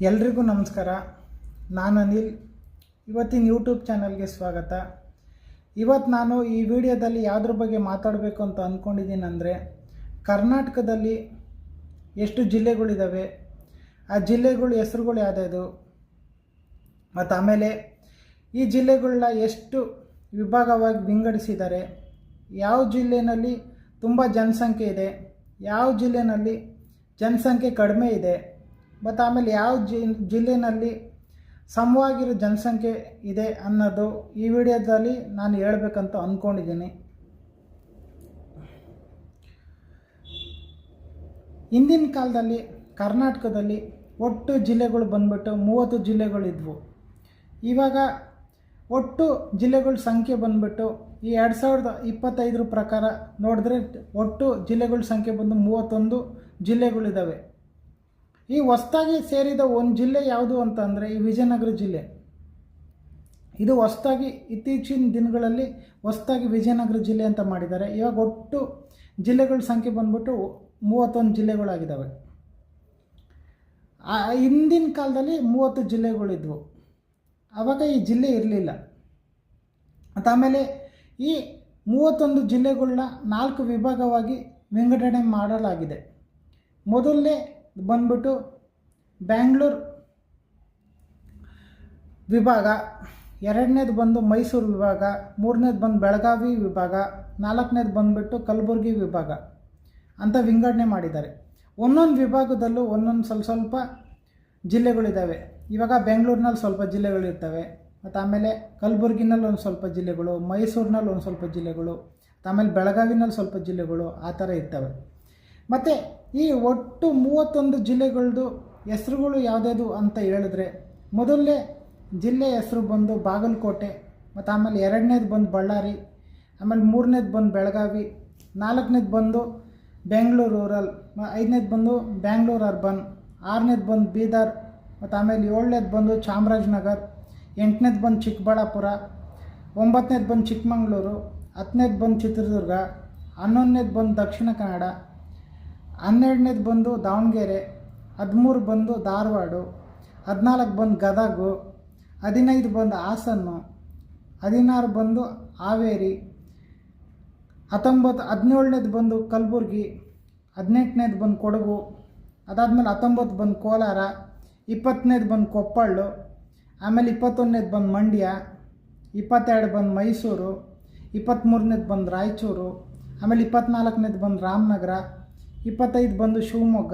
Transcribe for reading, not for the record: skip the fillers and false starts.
ಎಲ್ರಿಗೂ ನಮಸ್ಕಾರ. ನಾನು ಅನಿಲ್. ಇವತ್ತಿನ ಯೂಟ್ಯೂಬ್ ಚಾನಲ್ಗೆ ಸ್ವಾಗತ. ಇವತ್ತು ನಾನು ಈ ವಿಡಿಯೋದಲ್ಲಿ ಯಾವುದ್ರ ಬಗ್ಗೆ ಮಾತಾಡಬೇಕು ಅಂತ ಅಂದ್ಕೊಂಡಿದ್ದೀನಿ ಅಂದರೆ, ಕರ್ನಾಟಕದಲ್ಲಿ ಎಷ್ಟು ಜಿಲ್ಲೆಗಳಿದ್ದಾವೆ, ಆ ಜಿಲ್ಲೆಗಳ ಹೆಸರುಗಳು ಯಾವುದ್ಯಾವುದು, ಮತ್ತು ಆಮೇಲೆ ಈ ಜಿಲ್ಲೆಗಳನ್ನ ಎಷ್ಟು ವಿಭಾಗವಾಗಿ ವಿಂಗಡಿಸಿದ್ದಾರೆ, ಯಾವ ಜಿಲ್ಲೆಯಲ್ಲಿ ತುಂಬ ಜನಸಂಖ್ಯೆ ಇದೆ, ಯಾವ ಜಿಲ್ಲೆಯಲ್ಲಿ ಜನಸಂಖ್ಯೆ ಕಡಿಮೆ ಇದೆ, ಮತ್ತು ಆಮೇಲೆ ಯಾವ ಜಿಲ್ಲೆಯಲ್ಲಿ ಸಮವಾಗಿರೋ ಜನಸಂಖ್ಯೆ ಇದೆ ಅನ್ನೋದು ಈ ವಿಡಿಯೋದಲ್ಲಿ ನಾನು ಹೇಳಬೇಕಂತ ಅಂದ್ಕೊಂಡಿದ್ದೀನಿ. ಹಿಂದಿನ ಕಾಲದಲ್ಲಿ ಕರ್ನಾಟಕದಲ್ಲಿ ಒಟ್ಟು ಜಿಲ್ಲೆಗಳು ಬಂದ್ಬಿಟ್ಟು 30 ಜಿಲ್ಲೆಗಳಿದ್ವು. ಇವಾಗ ಒಟ್ಟು ಜಿಲ್ಲೆಗಳ ಸಂಖ್ಯೆ ಬಂದ್ಬಿಟ್ಟು ಈ 2025 ಪ್ರಕಾರ ನೋಡಿದ್ರೆ ಒಟ್ಟು ಜಿಲ್ಲೆಗಳ ಸಂಖ್ಯೆ ಬಂದು 31 ಜಿಲ್ಲೆಗಳಿದ್ದಾವೆ. ಈ ಹೊಸದಾಗಿ ಸೇರಿದ ಒಂದು ಜಿಲ್ಲೆ ಯಾವುದು ಅಂತಂದರೆ ಈ ವಿಜಯನಗರ ಜಿಲ್ಲೆ. ಇದು ಹೊಸದಾಗಿ ಇತ್ತೀಚಿನ ದಿನಗಳಲ್ಲಿ ಹೊಸದಾಗಿ ವಿಜಯನಗರ ಜಿಲ್ಲೆ ಅಂತ ಮಾಡಿದ್ದಾರೆ. ಇವಾಗ ಒಟ್ಟು ಜಿಲ್ಲೆಗಳ ಸಂಖ್ಯೆ ಬಂದ್ಬಿಟ್ಟು 31 ಜಿಲ್ಲೆಗಳಾಗಿದ್ದಾವೆ. ಹಿಂದಿನ ಕಾಲದಲ್ಲಿ 30 ಜಿಲ್ಲೆಗಳಿದ್ವು. ಆವಾಗ ಈ ಜಿಲ್ಲೆ ಇರಲಿಲ್ಲ. ಮತ್ತು ಆಮೇಲೆ ಈ 31 ಜಿಲ್ಲೆಗಳನ್ನ 4 ವಿಭಾಗವಾಗಿ ವಿಂಗಡಣೆ ಮಾಡಲಾಗಿದೆ. ಮೊದಲನೇ ಬಂದ್ಬಿಟ್ಟು ಬ್ಯಾಂಗ್ಳೂರು ವಿಭಾಗ, ಎರಡನೇದು ಬಂದು ಮೈಸೂರು ವಿಭಾಗ, ಮೂರನೇದು ಬಂದು ಬೆಳಗಾವಿ ವಿಭಾಗ, ನಾಲ್ಕನೇದು ಬಂದುಬಿಟ್ಟು ಕಲಬುರಗಿ ವಿಭಾಗ ಅಂತ ವಿಂಗಡಣೆ ಮಾಡಿದ್ದಾರೆ. ಒಂದೊಂದು ವಿಭಾಗದಲ್ಲೂ ಒಂದೊಂದು ಸ್ವಲ್ಪ ಜಿಲ್ಲೆಗಳಿದ್ದಾವೆ. ಇವಾಗ ಬೆಂಗಳೂರಿನಲ್ಲಿ ಸ್ವಲ್ಪ ಜಿಲ್ಲೆಗಳಿರ್ತವೆ, ಮತ್ತು ಆಮೇಲೆ ಕಲಬುರಗಿನಲ್ಲಿ ಒಂದು ಸ್ವಲ್ಪ ಜಿಲ್ಲೆಗಳು, ಮೈಸೂರಿನಲ್ಲಿ ಒಂದು ಸ್ವಲ್ಪ ಜಿಲ್ಲೆಗಳು, ಆಮೇಲೆ ಬೆಳಗಾವಿನಲ್ಲಿ ಸ್ವಲ್ಪ ಜಿಲ್ಲೆಗಳು, ಆ ಥರ ಇರ್ತವೆ. ಮತ್ತು ಈ ಒಟ್ಟು 31 ಜಿಲ್ಲೆಗಳದ್ದು ಹೆಸರುಗಳು ಯಾವುದ್ಯಾವುದು ಅಂತ ಹೇಳಿದ್ರೆ, ಮೊದಲನೇ ಜಿಲ್ಲೆ ಹೆಸರು ಬಂದು ಬಾಗಲಕೋಟೆ, ಮತ್ತು ಆಮೇಲೆ ಎರಡನೇದು ಬಂದು ಬಳ್ಳಾರಿ, ಆಮೇಲೆ ಮೂರನೇದು ಬಂದು ಬೆಳಗಾವಿ, ನಾಲ್ಕನೇದು ಬಂದು ಬೆಂಗಳೂರು ರೂರಲ್, ಐದನೇದು ಬಂದು ಬ್ಯಾಂಗ್ಳೂರು ಅರ್ಬನ್, ಆರನೇದು ಬಂದು ಬೀದರ್, ಮತ್ತು ಆಮೇಲೆ ಏಳನೇದು ಬಂದು ಚಾಮರಾಜನಗರ, ಎಂಟನೇದು ಬಂದು ಚಿಕ್ಕಬಳ್ಳಾಪುರ, ಒಂಬತ್ತನೇದು ಬಂದು ಚಿಕ್ಕಮಗಳೂರು, ಹತ್ತನೇದು ಬಂದು ಚಿತ್ರದುರ್ಗ, 11ನೇದು ಬಂದು ದಕ್ಷಿಣ ಕನ್ನಡ, 12ನೇದು ಬಂದು ದಾವಣಗೆರೆ, 13 ಬಂದು ಧಾರವಾಡ, 14 ಬಂದು ಗದಗ, 15 ಬಂದು ಹಾಸನ, 16 ಬಂದು ಹಾವೇರಿ, 17ನೇದು ಬಂದು ಕಲಬುರಗಿ, 18ನೇದು ಬಂದು ಕೊಡಗು, ಅದಾದಮೇಲೆ 19 ಬಂದು ಕೋಲಾರ, 20ನೇದು ಬಂದು ಕೊಪ್ಪಳ, ಆಮೇಲೆ 21ನೇದು ಬಂದು ಮಂಡ್ಯ, 22 ಬಂದು ಮೈಸೂರು, 23ನೇದು ಬಂದು ರಾಯಚೂರು, ಆಮೇಲೆ 24ನೇದು ಬಂದು ರಾಮನಗರ, 25 ಬಂದು ಶಿವಮೊಗ್ಗ,